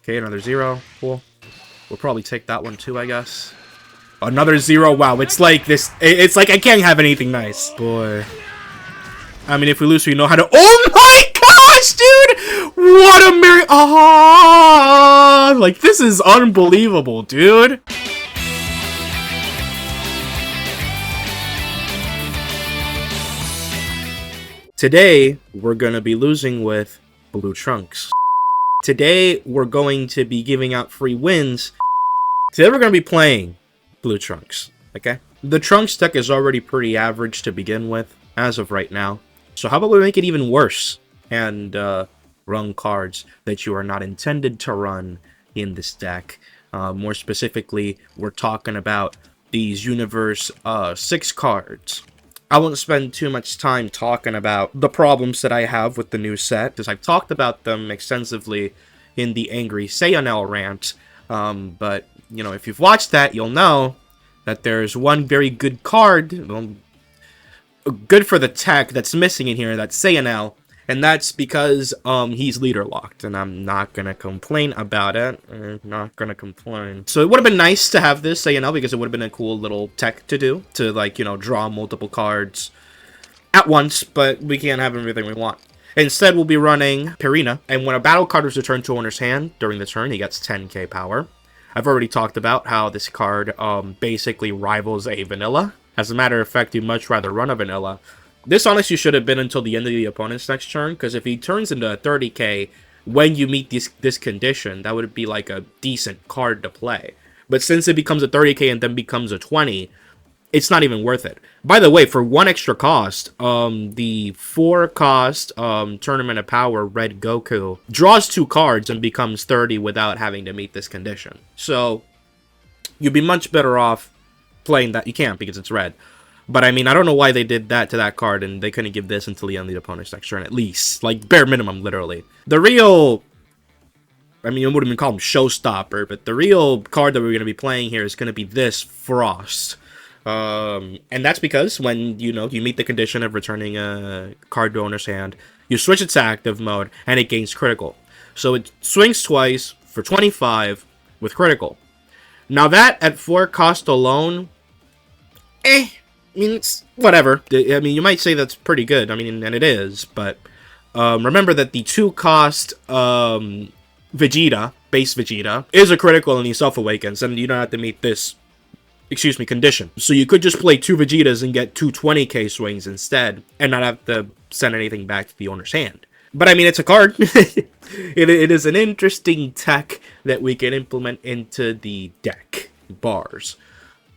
Okay, another 0. Cool. We'll probably take that one too, I guess. Another 0. Wow, it's like this. It's like I can't have anything nice. Boy. I mean, if we lose, we know how to. Oh my gosh, dude! What a miracle! Ah, like this is unbelievable, dude. Today, we're gonna be losing with Blue Trunks. Today, we're going to be giving out free wins. Today, we're gonna be playing Blue Trunks, okay? The Trunks deck is already pretty average to begin with, as of right now. So how about we make it even worse, and run cards that you are not intended to run in this deck. More specifically, we're talking about these Universe 6 cards. I won't spend too much time talking about the problems that I have with the new set, because I've talked about them extensively in the Angry Sayanel rant. But, you know, if you've watched that, you'll know that there's one very good card, good for the tech, that's missing in here, that's Sayanel. And that's because he's leader locked, and I'm not gonna complain about it. I'm not gonna complain. So it would have been nice to have this Sayanel, because it would have been a cool little tech to do, to, like, you know, draw multiple cards at once, but we can't have everything we want. Instead, we'll be running Purina, and when a battle card is returned to owner's hand during the turn, he gets 10k power. I've already talked about how this card basically rivals a vanilla. As a matter of fact, you'd much rather run a vanilla. This honestly should have been until the end of the opponent's next turn, because if he turns into a 30k when you meet this condition, that would be like a decent card to play. But since it becomes a 30k and then becomes a 20, it's not even worth it. By the way, for 1 extra cost, the 4 cost Tournament of Power Red Goku draws 2 cards and becomes 30 without having to meet this condition. So you'd be much better off playing that. You can't because it's red. But, I mean, I don't know why they did that to that card, and they couldn't give this until the end of the opponent's next turn, at least. Like, bare minimum, literally. The real... I mean, it wouldn't even call him Showstopper, but the real card that we're going to be playing here is going to be this Frost. And that's because when, you know, you meet the condition of returning a card to owner's hand, you switch its active mode, and it gains critical. So it swings twice for 25 with critical. Now that, at 4 cost alone... I mean, it's whatever. I mean, you might say that's pretty good. I mean, and it is, but remember that the 2 cost Vegeta, base Vegeta, is a critical and he self-awakens, and you don't have to meet this, condition. So you could just play 2 Vegetas and get 2 20k swings instead, and not have to send anything back to the owner's hand. But I mean, it's a card. it is an interesting tech that we can implement into the deck. Bars.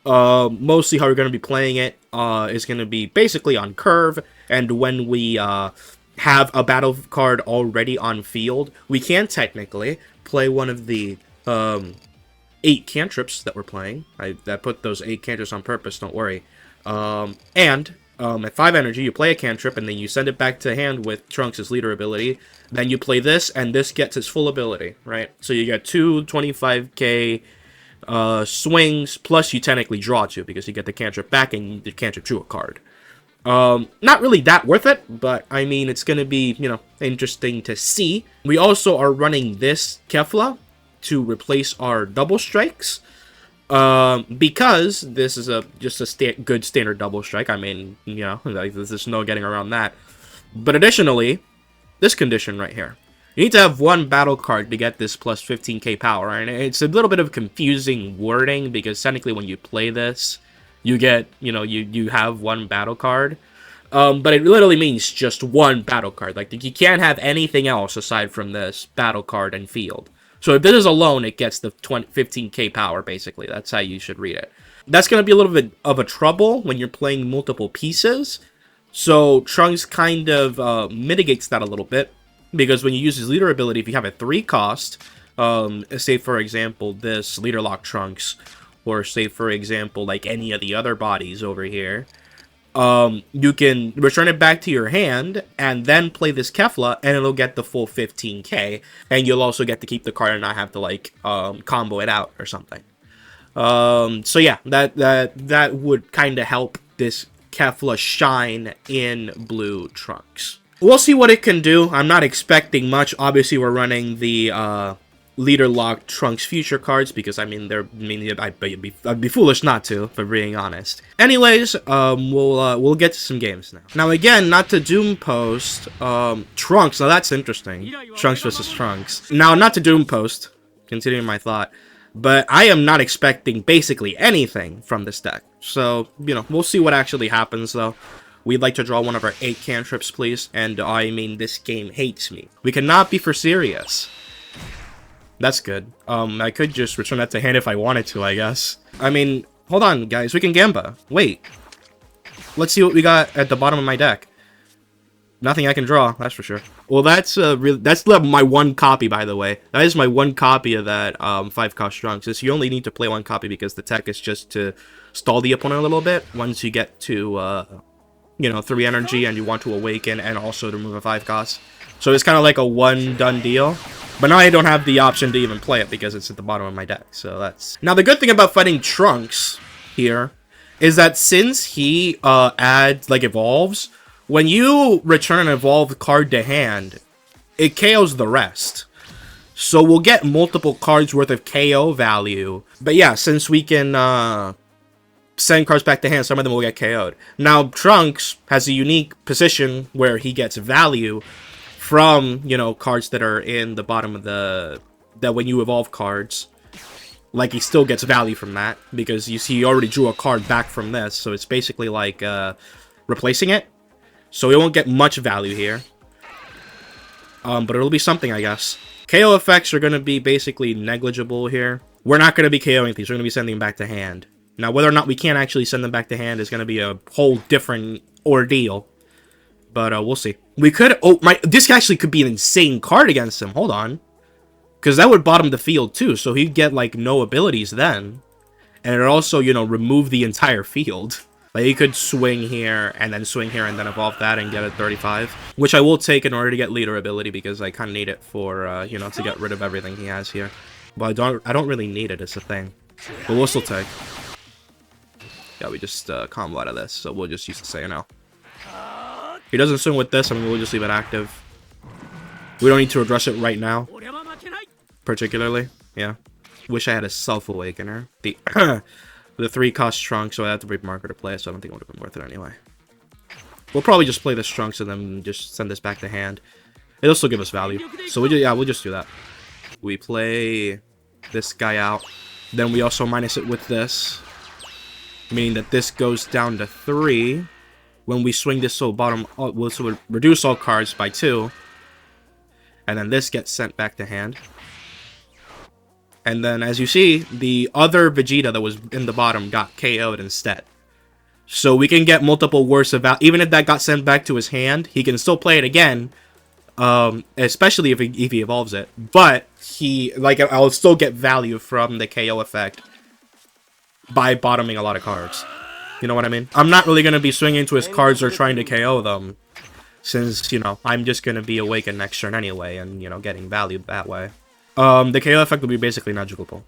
Mostly how we're going to be playing it is going to be basically on curve, and when we have a battle card already on field, we can technically play one of the 8 cantrips that we're playing. I put those 8 cantrips on purpose, don't worry. At 5 energy, you play a cantrip, and then you send it back to hand with Trunks' leader ability. Then you play this, and this gets its full ability, right? So you get 2 25k swings, plus you technically draw 2 because you get the cantrip back and the cantrip drew a card. Not really that worth it, but I mean, it's going to be, you know, interesting to see. We also are running this Kefla to replace our double strikes, because this is just a good standard double strike. I mean, you know, like, there's no getting around that. But additionally, this condition right here. You need to have 1 battle card to get this plus 15k power, and it's a little bit of confusing wording, because technically when you play this, you get, you know, you have 1 battle card, but it literally means just 1 battle card. Like, you can't have anything else aside from this battle card and field. So if this is alone, it gets the 15k power, basically. That's how you should read it. That's going to be a little bit of a trouble when you're playing multiple pieces, so Trunks kind of mitigates that a little bit. Because when you use his leader ability, if you have a 3 cost, say for example this Leader Lock Trunks, or say for example like any of the other bodies over here, you can return it back to your hand and then play this Kefla, and it'll get the full 15k, and you'll also get to keep the card and not have to like combo it out or something. So yeah, that would kind of help this Kefla shine in Blue Trunks. We'll see what it can do. I'm not expecting much. Obviously, we're running the leader lock Trunks future cards because I mean I'd be foolish not to, if I'm being honest. Anyways, we'll get to some games now. Now again, not to doom post Trunks. Now that's interesting. Trunks versus Trunks. Now not to doom post. Continuing my thought. But I am not expecting basically anything from this deck. So, you know, we'll see what actually happens, though. We'd like to draw one of our 8 cantrips, please. And, I mean, this game hates me. We cannot be for serious. That's good. I could just return that to hand if I wanted to, I guess. I mean, hold on, guys. We can Gamba. Wait. Let's see what we got at the bottom of my deck. Nothing I can draw, that's for sure. Well, that's my one copy, by the way. That is my one copy of that 5-cost Trunks. You only need to play one copy because the tech is just to stall the opponent a little bit once you get to, you know, 3 energy and you want to awaken and also to remove a 5-cost. So it's kind of like a one-done deal. But now I don't have the option to even play it because it's at the bottom of my deck. So that's... Now, the good thing about fighting Trunks here is that since he evolves... When you return an evolved card to hand, it KOs the rest. So we'll get multiple cards worth of KO value. But yeah, since we can send cards back to hand, some of them will get KO'd. Now, Trunks has a unique position where he gets value from, you know, cards that are in the bottom of the... That when you evolve cards, like he still gets value from that. Because you see, he already drew a card back from this. So it's basically like replacing it. So we won't get much value here. But it'll be something, I guess. KO effects are going to be basically negligible here. We're not going to be KOing these. We're going to be sending them back to hand. Now, whether or not we can actually send them back to hand is going to be a whole different ordeal. But we'll see. We could... Oh, this actually could be an insane card against him. Hold on. Because that would bottom the field, too. So he'd get, like, no abilities then. And it also, you know, remove the entire field. Like, you could swing here, and then swing here, and then evolve that and get a 35. Which I will take in order to get leader ability, because I kind of need it for, you know, to get rid of everything he has here. But I don't really need it, it's the thing. But we'll still take. Yeah, we just combo out of this, so we'll just use the Sayano. He doesn't swing with this, I mean, we'll just leave it active. We don't need to address it right now. Particularly, yeah. Wish I had a Self-Awakener. The 3-cost Trunks, so I have to break marker to play, so I don't think it would have been worth it anyway. We'll probably just play this Trunks and then just send this back to hand. It'll still give us value. So we'll just do that. We play this guy out. Then we also minus it with this. Meaning that this goes down to 3. When we swing this so bottom, we'll reduce all cards by 2. And then this gets sent back to hand. And then, as you see, the other Vegeta that was in the bottom got KO'd instead. So we can get multiple worse of value. Even if that got sent back to his hand, he can still play it again. Especially if he evolves it. But I'll still get value from the KO effect by bottoming a lot of cards. You know what I mean? I'm not really going to be swinging to his cards or trying to KO them. Since, you know, I'm just going to be awakened next turn anyway. And, you know, getting value that way. The KO effect will be basically negligible.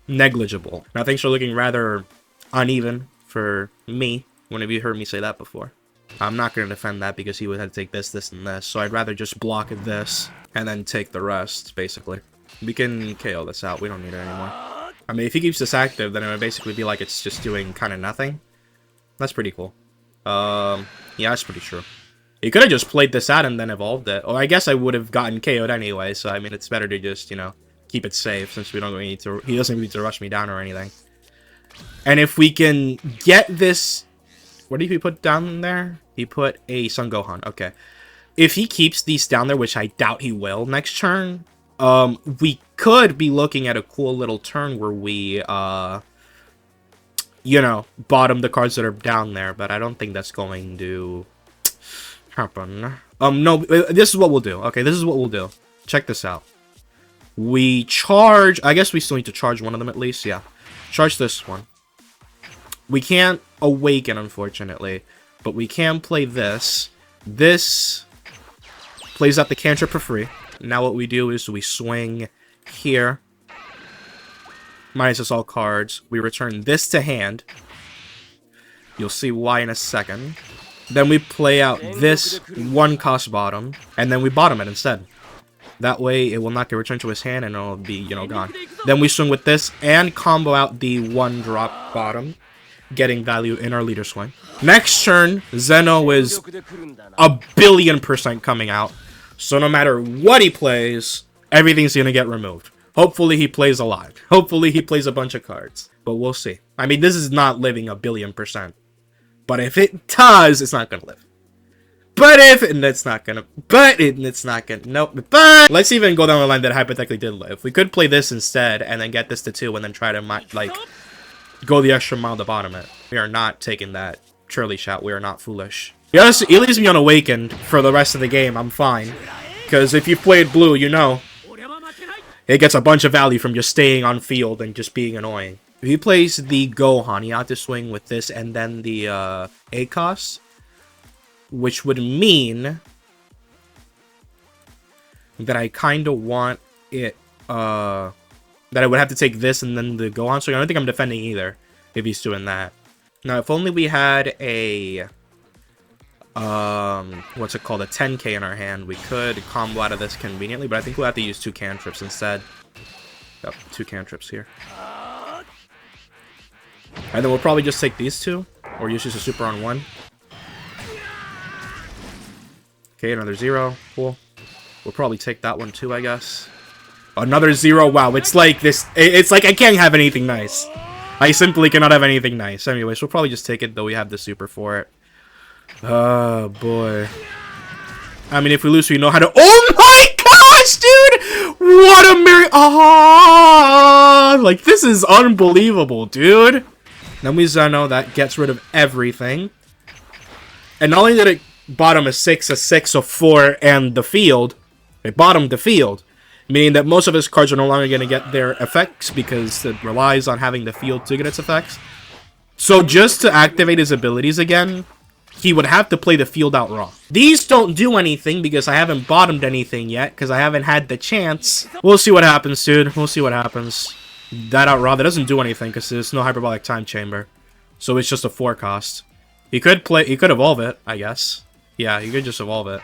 Now, things are looking rather uneven for me. When have you heard me say that before? I'm not going to defend that because he would have to take this, this, and this. So I'd rather just block this and then take the rest, basically. We can KO this out. We don't need it anymore. I mean, if he keeps this active, then it would basically be like it's just doing kind of nothing. That's pretty cool. Yeah, that's pretty true. He could have just played this out and then evolved it. Or I guess I would have gotten KO'd anyway. So, I mean, it's better to just, you know, keep it safe since we don't really need to. He doesn't need to rush me down or anything. And if we can get this, what did he put down there? He put a Son Gohan. Okay, if he keeps these down there, which I doubt he will next turn, we could be looking at a cool little turn where we, you know, bottom the cards that are down there. But I don't think that's going to happen. No, this is what we'll do. Okay, this is what we'll do. Check this out. We charge... I guess we still need to charge one of them at least. Yeah. Charge this one. We can't awaken, unfortunately. But we can play this. This plays out the cantrip for free. Now what we do is we swing here. Minus us all cards. We return this to hand. You'll see why in a second. Then we play out this 1-cost bottom. And then we bottom it instead. That way it will not get returned to his hand and it'll be, gone. Then we swing with this and combo out the 1-drop bottom, getting value in our leader swing. Next turn, Zeno is 1,000,000,000% coming out. So no matter what he plays, everything's going to get removed. Hopefully he plays a lot. Hopefully he plays a bunch of cards. But we'll see. I mean, this is not living 1,000,000,000%. But if it does, it's not going to live. But if it's not gonna, nope. But let's even go down the line that hypothetically did live. We could play this instead and then get this to 2 and then try to go the extra mile to bottom it. We are not taking that Churly shot. We are not foolish. Yes, it leaves me unawakened for the rest of the game. I'm fine, because if you've played blue, you know it gets a bunch of value from just staying on field and just being annoying. If he plays the Gohan, he ought to swing with this and then the ACOS. Which would mean that I kind of want it, that I would have to take this and then the Gohan. So I don't think I'm defending either if he's doing that. Now, if only we had a, what's it called, a 10k in our hand, we could combo out of this conveniently, but I think we'll have to use 2 cantrips instead. Yep, 2 cantrips here. And then we'll probably just take these 2, or use just a super on 1. Okay, another 0. Cool. We'll probably take that one too, I guess. Another 0. Wow, it's like this. It's like I can't have anything nice. I simply cannot have anything nice. Anyways, we'll probably just take it, though we have the super for it. Oh, boy. I mean, if we lose, we know how to... Oh my gosh, dude! What a like, this is unbelievable, dude. Then we Zeno. That gets rid of everything. And not only did it bottom a 6, a 4, and the field, it bottomed the field, meaning that most of his cards are no longer going to get their effects because it relies on having the field to get its effects. So just to activate his abilities again, he would have to play the field out raw. These don't do anything because I haven't bottomed anything yet because I haven't had the chance. We'll see what happens, dude. We'll see what happens. That out raw, that doesn't do anything because there's no hyperbolic time chamber. So it's just a 4 cost. He could evolve it, I guess. Yeah, you could just evolve it.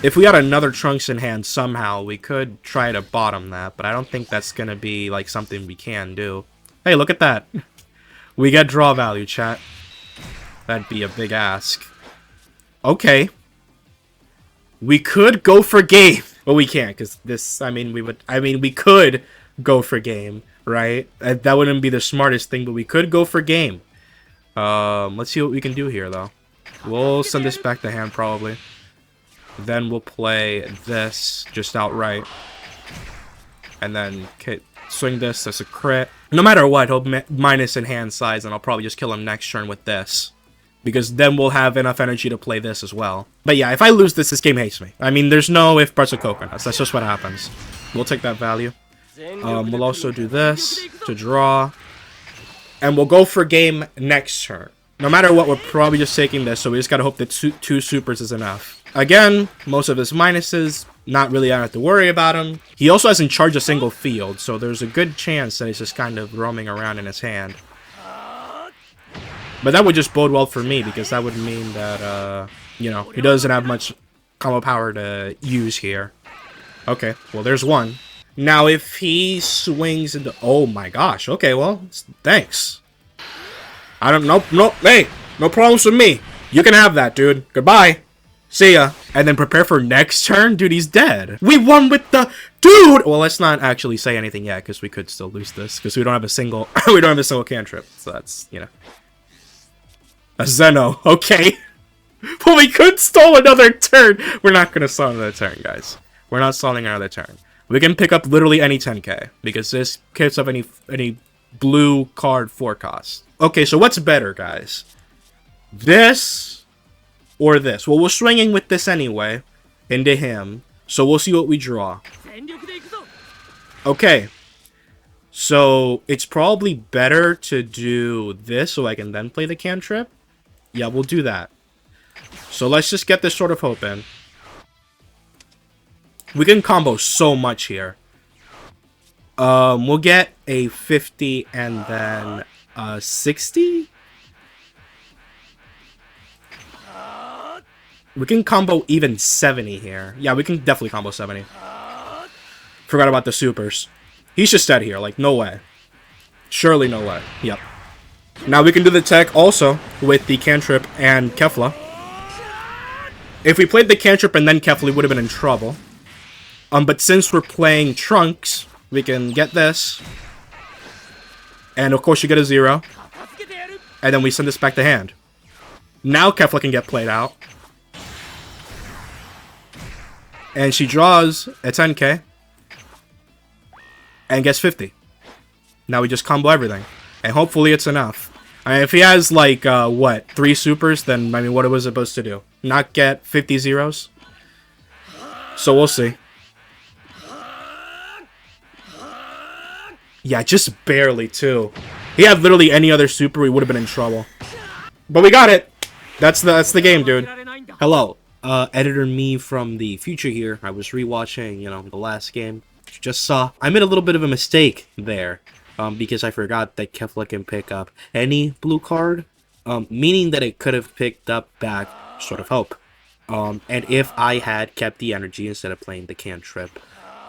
If we had another Trunks in hand somehow, we could try to bottom that, but I don't think that's going to be, like, something we can do. Hey, look at that. We get draw value, chat. That'd be a big ask. Okay. We could go for game. Well, we can't, because this, we could go for game, right? That wouldn't be the smartest thing, but we could go for game. Let's see what we can do here, though. We'll send this back to hand, probably. Then we'll play this just outright. And then swing this as a crit. No matter what, he'll minus in hand size, and I'll probably just kill him next turn with this. Because then we'll have enough energy to play this as well. But yeah, if I lose this game hates me. I mean, there's no if, buts, or coconuts. That's just what happens. We'll take that value. We'll also do this to draw. And we'll go for game next turn. No matter what, we're probably just taking this, so we just gotta hope that 2 supers is enough. Again, most of his minuses, not really I don't have to worry about him. He also hasn't charged a single field, so there's a good chance that he's just kind of roaming around in his hand. But that would just bode well for me, because that would mean that, he doesn't have much combo power to use here. Okay, well, there's one. Now, if he swings into... Oh my gosh, okay, well, thanks. Nope, hey, no problems with me. You can have that, dude. Goodbye. See ya. And then prepare for next turn? Dude, he's dead. We won with the... Dude! Well, let's not actually say anything yet, because we could still lose this, because we don't have a single... we don't have a single cantrip, so that's, A Zeno, okay. Well, we could stall another turn. We're not going to stall another turn, guys. We're not stalling another turn. We can pick up literally any 10k, because this kicks up any blue card 4 cost. Okay, so what's better, guys? This or this? Well, we're swinging with this anyway into him, so we'll see what we draw. Okay, so it's probably better to do this so I can then play the cantrip. Yeah, we'll do that. So let's just get this sort of hope in. We can combo so much here. We'll get a 50 and then 60? We can combo even 70 here. Yeah, we can definitely combo 70. Forgot about the supers. He's just dead here. Like, no way. Surely no way. Yep. Now we can do the tech also with the cantrip and Kefla. If we played the cantrip and then Kefla, we would have been in trouble. But since we're playing Trunks, we can get this. And of course you get a 0. And then we send this back to hand. Now Kefla can get played out. And she draws a 10k. And gets 50. Now we just combo everything. And hopefully it's enough. I mean, if he has like, what, 3 supers, then, I mean, what was it supposed to do? Not get 50 zeros? So we'll see. Yeah, just barely, too. He had literally any other super, we would have been in trouble. But we got it! That's the game, dude. Hello. Editor me from the future here. I was rewatching, you know, the last game. You just saw. I made a little bit of a mistake there. Because I forgot that Kefla can pick up any blue card. Meaning that it could have picked up back Sword of Hope. And if I had kept the energy instead of playing the cantrip,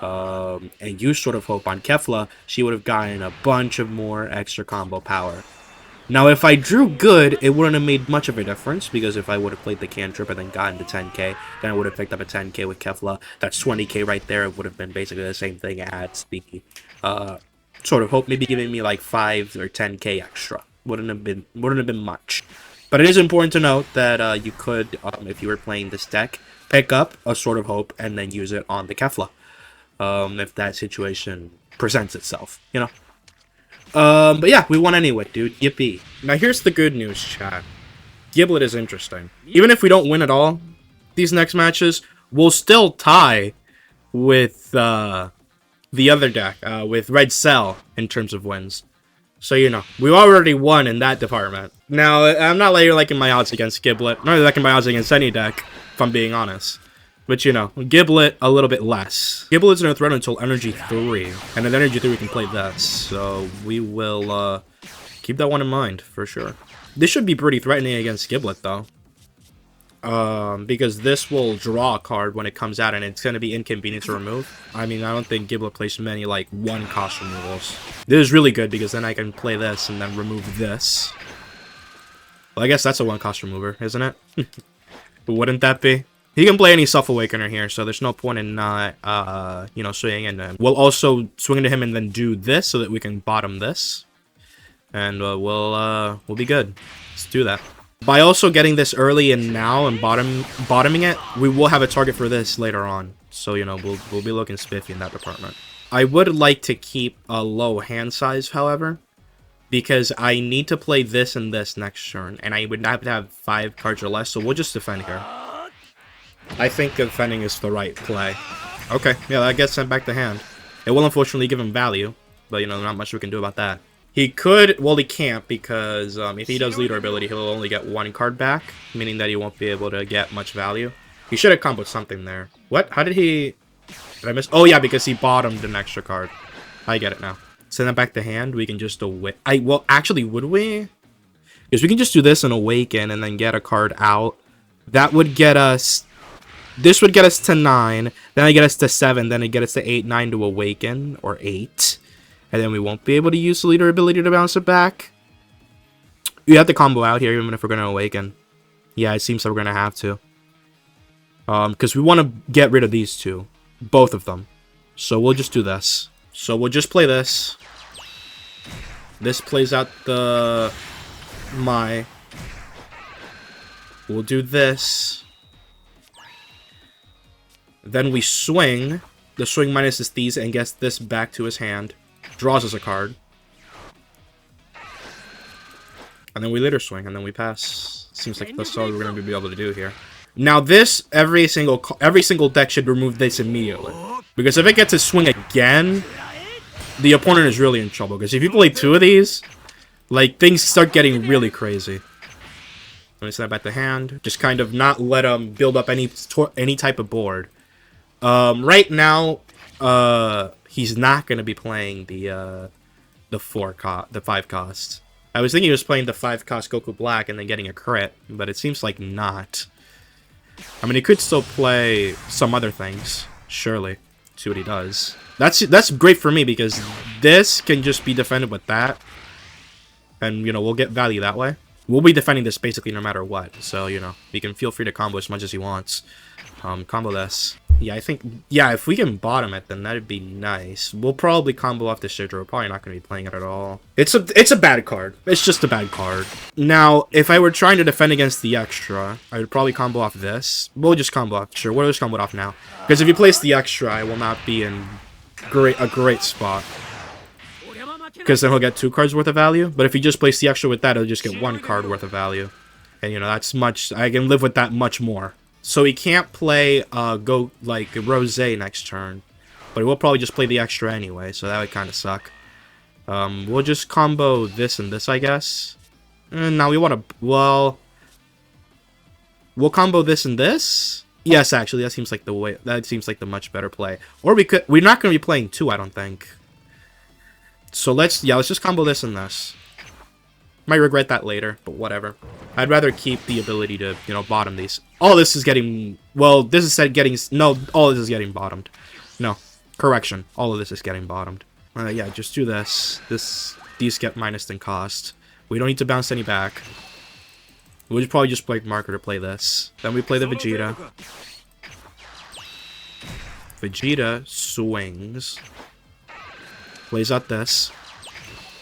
and used Sword of Hope on Kefla, she would have gotten a bunch of more extra combo power. Now, if I drew good, it wouldn't have made much of a difference, because if I would have played the cantrip and then gotten the 10k, then I would have picked up a 10k with Kefla. That's 20k right there. It would have been basically the same thing as the Sword of Hope, maybe giving me like 5 or 10k extra. Wouldn't have been much. But it is important to note that you could, if you were playing this deck, pick up a Sword of Hope and then use it on the Kefla. If that situation presents itself, you know. But yeah, we won anyway, dude. Yippee. Now here's the good news, chat. Giblet is interesting. Even if we don't win at all, these next matches, we'll still tie with the other deck, with Red Cell, in terms of wins. So, you know, we already won in that department. Now, I'm not liking my odds against Giblet. I'm not liking my odds against any deck, if I'm being honest. But, you know, Giblet, a little bit less. Giblet's no threat until Energy 3. And at Energy 3, we can play this. So, we will keep that one in mind, for sure. This should be pretty threatening against Giblet, though. Because this will draw a card when it comes out, and it's going to be inconvenient to remove. I mean, I don't think Giblet plays many, like, 1-cost removals. This is really good, because then I can play this and then remove this. Well, I guess that's a 1-cost remover, isn't it? But wouldn't that be? He can play any Self-Awakener here, so there's no point in not, you know, swinging. And we'll also swing into him and then do this so that we can bottom this. And we'll be good. Let's do that. By also getting this early and now and bottoming it, we will have a target for this later on. So, you know, we'll be looking spiffy in that department. I would like to keep a low hand size, however, because I need to play this and this next turn, and I would have to have 5 cards or less, so we'll just defend here. I think defending is the right play. Okay, yeah, that gets sent back to hand. It will unfortunately give him value, but, you know, not much we can do about that. He could, well, he can't, because if he does leader ability, he'll only get 1 card back, meaning that he won't be able to get much value. He should have comboed something there. What? How did he... Did I miss? Oh, yeah, because he bottomed an extra card. I get it now. Send that back to hand. We can just awake... Well, actually, would we? Because we can just do this and awaken and then get a card out. That would get us... This would get us to 9. Then I get us to 7. Then I get us to 8, 9 to awaken. Or 8. And then we won't be able to use the leader ability to bounce it back. We have to combo out here even if we're going to awaken. Yeah, it seems like we're going to have to. Because we want to get rid of these two. Both of them. So we'll just do this. So we'll just play this. This plays out the... We'll do this. Then we swing. The swing minuses these and gets this back to his hand. Draws us a card. And then we later swing, and then we pass. Seems like that's all we're going to be able to do here. Now this, every single deck should remove this immediately. Because if it gets to swing again, the opponent is really in trouble. Because if you play 2 of these, like, things start getting really crazy. Let me send that back to hand. Just kind of not let him build up any type of board. Right now, he's not going to be playing the 5 cost. I was thinking he was playing the 5 cost Goku Black and then getting a crit, but it seems like not. I mean, he could still play some other things, surely. See what he does. That's great for me because this can just be defended with that. And, you know, we'll get value that way. We'll be defending this basically no matter what. So, you know, he can feel free to combo as much as he wants. Combo this. Yeah, I think... Yeah, if we can bottom it, then that'd be nice. We'll probably combo off the Shidra. We're probably not going to be playing it at all. It's a bad card. It's just a bad card. Now, if I were trying to defend against the extra, I would probably combo off this. We'll just combo off. Sure, we'll just combo it off now. Because if you place the extra, I will not be in a great spot. Because then he'll get 2 cards worth of value. But if you just place the extra with that, he'll just get 1 card worth of value. And, you know, that's much... I can live with that much more. So he can't play, Rose next turn. But he will probably just play the extra anyway, so that would kind of suck. We'll just combo this and this, I guess. Now we want to... Well... We'll combo this and this? Yes, actually, that seems like the way... That seems like the much better play. Or we could... We're not going to be playing 2, I don't think. So let's just combo this and this. Might regret that later, but whatever. I'd rather keep the ability to, you know, bottom these. All this is getting... Well, this is getting... No, all this is getting bottomed. No. Correction. All of this is getting bottomed. Yeah, just do this. These get minus in cost. We don't need to bounce any back. We'll probably just play Marker to play this. Then we play the Vegeta. Vegeta swings. Plays out this.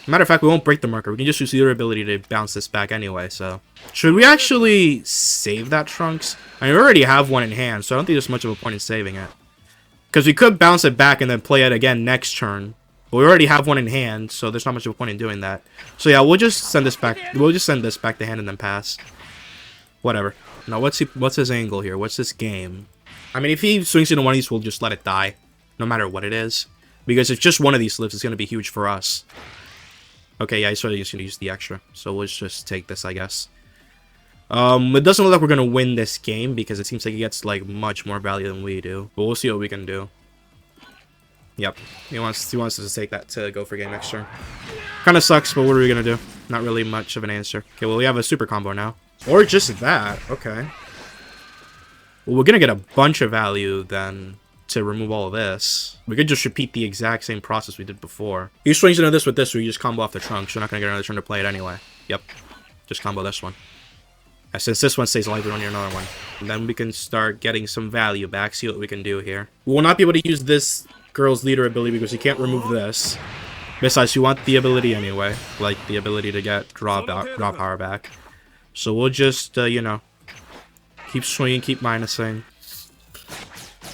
Matter of fact, we won't break the Marker. We can just use your ability to bounce this back anyway, so... Should we actually save that, Trunks? I mean, we already have one in hand, so I don't think there's much of a point in saving it. Because we could bounce it back and then play it again next turn. But we already have one in hand, so there's not much of a point in doing that. So yeah, we'll just send this back. We'll just send this back to hand and then pass. Whatever. Now, what's his angle here? What's this game? I mean, if he swings into one of these, we'll just let it die. No matter what it is. Because if just one of these lives, it's going to be huge for us. Okay, yeah, he's probably just going to use the extra. So let's just take this, I guess. It doesn't look like we're going to win this game because it seems like he gets, like, much more value than we do. But we'll see what we can do. Yep. He wants us to take that to go for game next turn. Kind of sucks, but what are we going to do? Not really much of an answer. Okay, well, we have a super combo now. Or just that. Okay. Well, we're going to get a bunch of value then to remove all of this. We could just repeat the exact same process we did before. He swings into this with this, so you just combo off the Trunks. You're not going to get another turn to play it anyway. Yep. Just combo this one. And since this one stays alive, we don't need another one. And then we can start getting some value back, see what we can do here. We will not be able to use this girl's leader ability because you can't remove this. Besides, you want the ability anyway. Like, the ability to get draw power back. So we'll just, you know, keep swinging, keep minusing.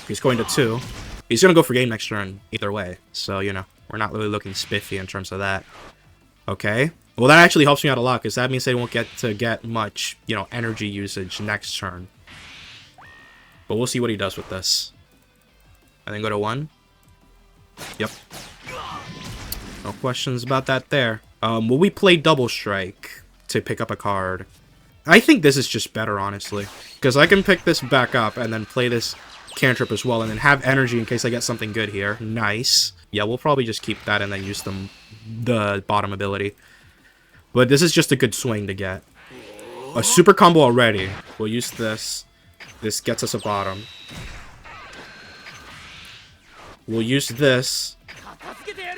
He's going to 2. He's going to go for game next turn either way. So, you know, we're not really looking spiffy in terms of that. Okay. Well, that actually helps me out a lot because that means they won't get much, you know, energy usage next turn. But we'll see what he does with this. And then go to 1. Yep. No questions about that there. Will we play Double Strike to pick up a card? I think this is just better, honestly. Because I can pick this back up and then play this cantrip as well and then have energy in case I get something good here. Nice. Yeah, we'll probably just keep that and then use the bottom ability. But this is just a good swing to get. A super combo already. We'll use this. This gets us a bottom. We'll use this.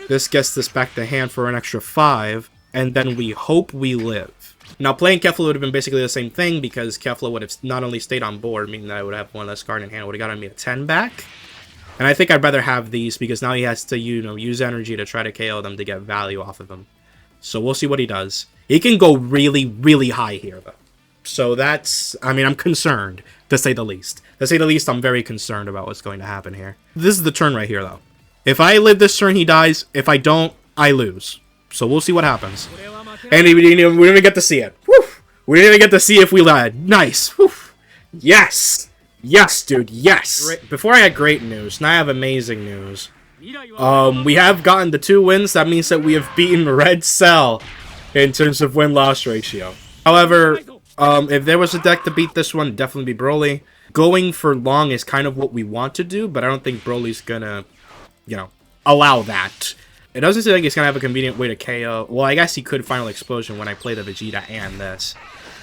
This gets this back to hand for an extra 5. And then we hope we live. Now, playing Kefla would have been basically the same thing because Kefla would have not only stayed on board, meaning that I would have one less card in hand, would have gotten me a 10 back. And I think I'd rather have these because now he has to, you know, use energy to try to KO them to get value off of them. So we'll see what he does. He can go really, really high here, though. So that's... I mean, I'm concerned, to say the least. To say the least, I'm very concerned about what's going to happen here. This is the turn right here, though. If I live this turn, he dies. If I don't, I lose. So we'll see what happens. And we didn't even get to see it. Woo! We didn't even get to see if we led. Nice. Woo! Yes! Yes, dude, yes! Before I had great news, now I have amazing news. We have gotten the 2 wins. That means that we have beaten Red Cell in terms of win-loss ratio. However, if there was a deck to beat this one, it'd definitely be Broly. Going for long is kind of what we want to do, but I don't think Broly's gonna, you know, allow that. It doesn't seem like he's gonna have a convenient way to KO. Well, I guess he could Final Explosion when I play the Vegeta and this.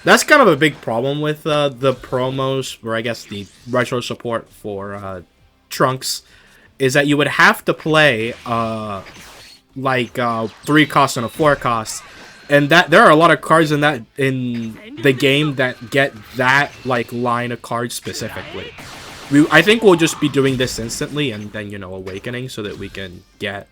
That's kind of a big problem with the promos, or I guess the retro support for Trunks, is that you would have to play, 3 costs and a 4 cost. And that there are a lot of cards in the game that get that, like, line of cards specifically. I think we'll just be doing this instantly and then, you know, awakening so that we can get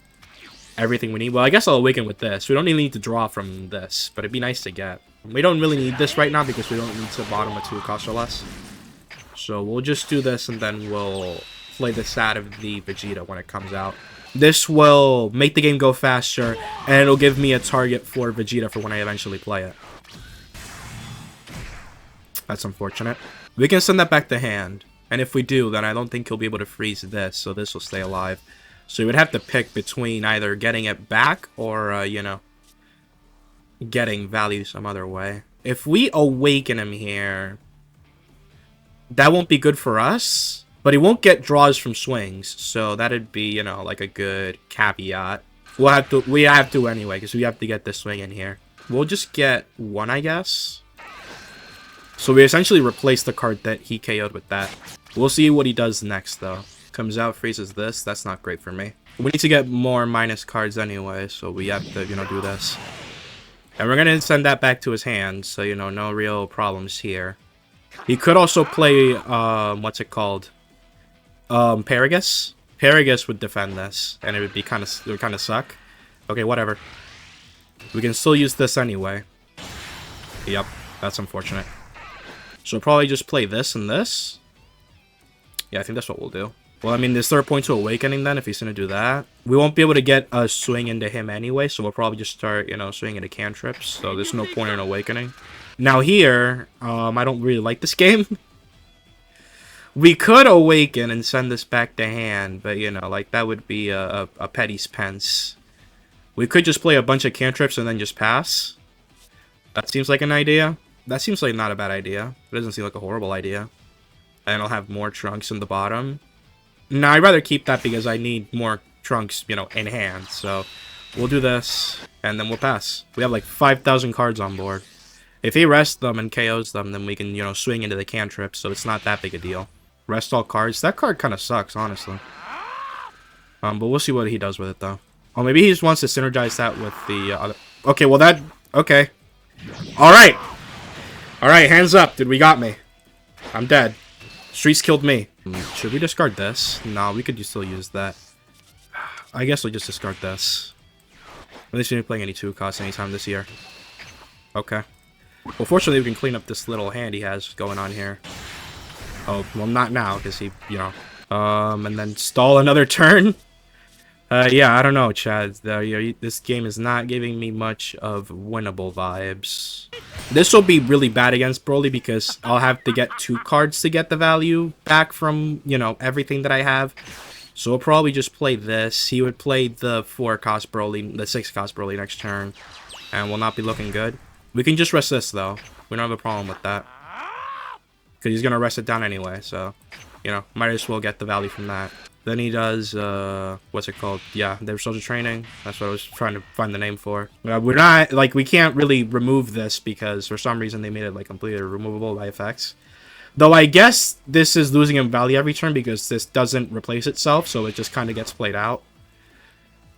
everything we need. Well, I guess I'll awaken with this. We don't even need to draw from this, but it'd be nice to get. We don't really need this right now because we don't need to bottom a 2 cost or less. So we'll just do this and then we'll play this out of the Vegeta when it comes out. This will make the game go faster, and it'll give me a target for Vegeta for when I eventually play it. That's unfortunate. We can send that back to hand. And if we do, then I don't think he'll be able to freeze this, so this will stay alive. So you would have to pick between either getting it back or, you know, getting value some other way. If we awaken him here, that won't be good for us, but he won't get draws from swings, so that'd be, you know, like a good caveat. We have to anyway, because we have to get this swing in here. We'll just get 1, I guess. So we essentially replace the card that he KO'd with that. We'll see what he does next, though. Comes out, freezes this. That's not great for me. We need to get more minus cards anyway, so we have to, you know, do this. And we're going to send that back to his hand, so, you know, no real problems here. He could also play, what's it called? Paragus? Paragus would defend this, and it would be it would kind of suck. Okay, whatever. We can still use this anyway. Yep, that's unfortunate. So probably just play this and this. Yeah, I think that's what we'll do. Well, I mean, is there a point to awakening then if he's going to do that? We won't be able to get a swing into him anyway, so we'll probably just start, you know, swinging into cantrips. So there's no point in awakening. Now here, I don't really like this game. We could awaken and send this back to hand, but, you know, like, that would be a petty spence. We could just play a bunch of cantrips and then just pass. That seems like an idea. That seems like not a bad idea. It doesn't seem like a horrible idea. And I'll have more Trunks in the bottom. No, I'd rather keep that because I need more Trunks, you know, in hand. So we'll do this, and then we'll pass. We have like 5,000 cards on board. If he rests them and KOs them, then we can, you know, swing into the cantrip, so it's not that big a deal. Rest all cards. That card kind of sucks, honestly. But we'll see what he does with it, though. Oh, maybe he just wants to synergize that with the other... Okay, well that... Okay. Alright! Alright, hands up, dude. We got me. I'm dead. Streets killed me. Should we discard this? No, we could still use that. I guess we'll just discard this. At least we ain't playing any 2 costs anytime this year. Okay. Well, fortunately, we can clean up this little hand he has going on here. Oh, well, not now, because he, you know... and then stall another turn? Yeah, I don't know, Chad. This game is not giving me much of winnable vibes. This will be really bad against Broly because I'll have to get 2 cards to get the value back from, you know, everything that I have. So we'll probably just play this. He would play the 4-cost Broly, the 6-cost Broly next turn, and will not be looking good. We can just rest this, though. We don't have a problem with that. Because he's going to rest it down anyway, so, you know, might as well get the value from that. Then he does, what's it called? Yeah, their soldier training. That's what I was trying to find the name for. We're not, like, we can't really remove this because for some reason they made it, like, completely removable by effects. Though I guess this is losing in value every turn because this doesn't replace itself, so it just kind of gets played out.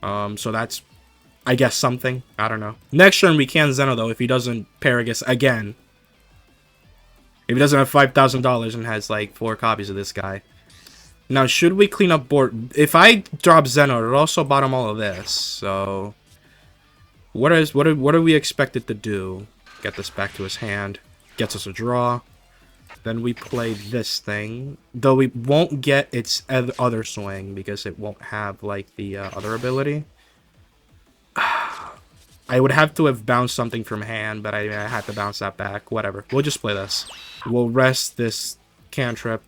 So that's, I guess, something. I don't know. Next turn we can Zeno, though, if he doesn't Paragus again. If he doesn't have $5,000 and has, like, 4 copies of this guy. Now, should we clean up board? If I drop Zeno, it'll also bottom all of this. So, what are we expected to do? Get this back to his hand. Gets us a draw. Then we play this thing. Though we won't get its other swing because it won't have, like, the other ability. I would have to have bounced something from hand, but I had to bounce that back. Whatever. We'll just play this. We'll rest this cantrip.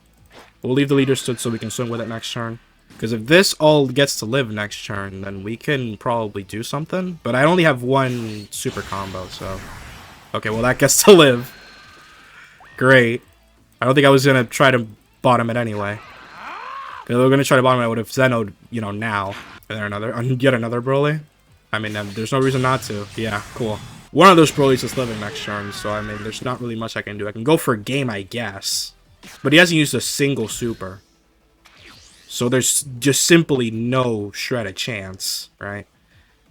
We'll leave the leader stood so we can swing with it next turn. Because if this all gets to live next turn, then we can probably do something. But I only have 1 super combo, so... Okay, well that gets to live. Great. I don't think I was going to try to bottom it anyway. If we were going to try to bottom it, I would have Zeno'd, you know, now. And then yet another Broly. I mean, there's no reason not to. Yeah, cool. One of those Broly's is living next turn, so I mean, there's not really much I can do. I can go for a game, I guess. But he hasn't used a single super. So there's just simply no shred of chance, right?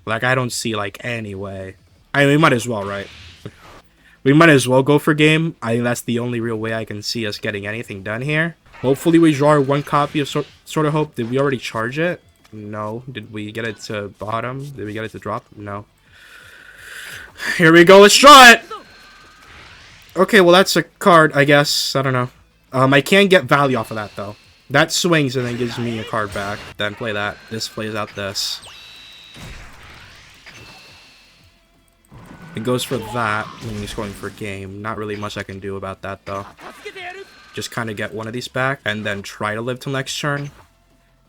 Like, I don't see, like, any way. I mean, we might as well, right? We might as well go for game. I think that's the only real way I can see us getting anything done here. Hopefully we draw one copy of Sword of Hope. Did we already charge it? No. Did we get it to bottom? Did we get it to drop? No. Here we go. Let's draw it! Okay, well, that's a card, I guess. I don't know. I can get value off of that, though. That swings and then gives me a card back. Then play that. This plays out this. It goes for that when he's going for game. Not really much I can do about that, though. Just kind of get one of these back and then try to live till next turn.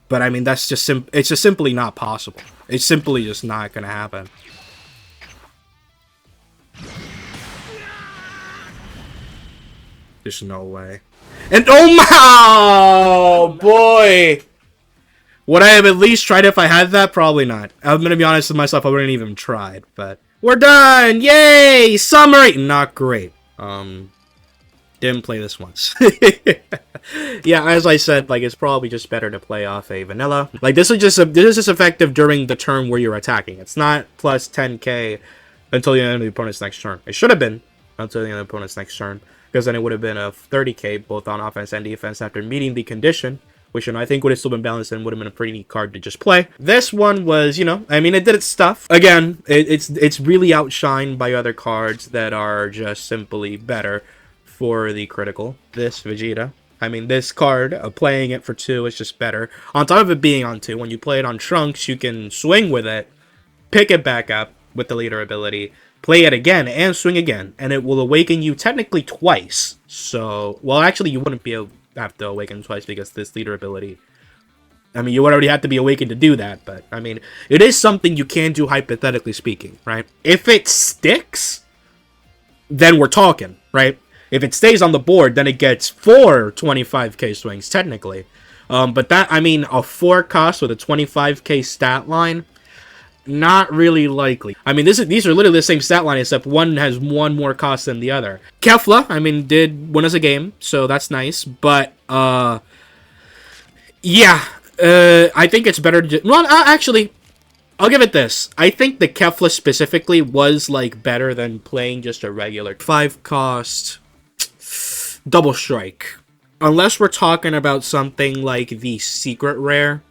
But, I mean, that's just it's just simply not possible. It's simply just not going to happen. There's no way. And oh boy! Would I have at least tried if I had that? Probably not. I'm gonna be honest with myself, I wouldn't even tried, but we're done! Yay! Summary! Not great. Didn't play this once. Yeah, as I said, like, it's probably just better to play off a vanilla. Like, this is just effective during the turn where you're attacking. It's not plus 10k until the end of the opponent's next turn. It should have been until the end of the opponent's next turn, because then it would have been a 30k both on offense and defense after meeting the condition, which, you know, I think would have still been balanced and would have been a pretty neat card to just play. This one was, you know, I mean, it did its stuff. Again, it's really outshined by other cards that are just simply better for the critical. This Vegeta, I mean, this card, playing it for 2 is just better. On top of it being on 2, when you play it on Trunks, you can swing with it, pick it back up with the leader ability, play it again, and swing again, and it will awaken you technically twice. So, well, actually, you wouldn't be able to have to awaken twice because this leader ability, I mean, you would already have to be awakened to do that, but, I mean, it is something you can do hypothetically speaking, right? If it sticks, then we're talking, right? If it stays on the board, then it gets 4 25k swings, technically. But that, I mean, a 4 cost with a 25k stat line, not really likely. I mean, these are literally the same stat line, except one has one more cost than the other. Kefla, I mean, did win us a game, so that's nice. But, yeah, I think it's better to... Well, actually, I'll give it this. I think the Kefla specifically was, like, better than playing just a regular 5 cost double strike. Unless we're talking about something like the secret rare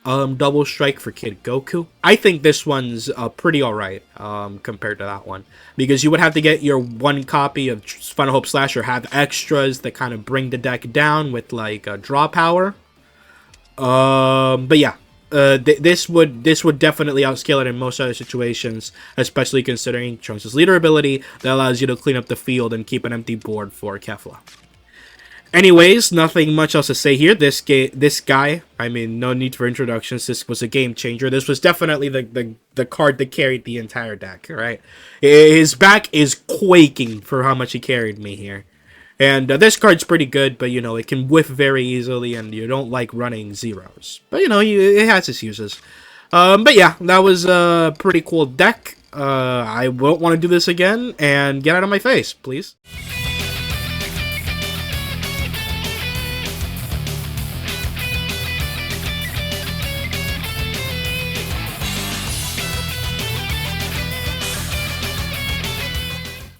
double strike for Kid Goku, I think this one's pretty alright compared to that one, because you would have to get your 1 copy of Final Hope Slasher, have extras that kind of bring the deck down with like draw power. But yeah, this would definitely outscale it in most other situations, especially considering Trunks' leader ability that allows you to clean up the field and keep an empty board for Kefla. Anyways, nothing much else to say here. This guy, I mean, no need for introductions. This was a game changer. This was definitely the card that carried the entire deck, right? His back is quaking for how much he carried me here. And this card's pretty good, but, you know, it can whiff very easily, and you don't like running zeros. But, you know, it has its uses. But yeah, that was a pretty cool deck. I won't want to do this again, and get out of my face, please.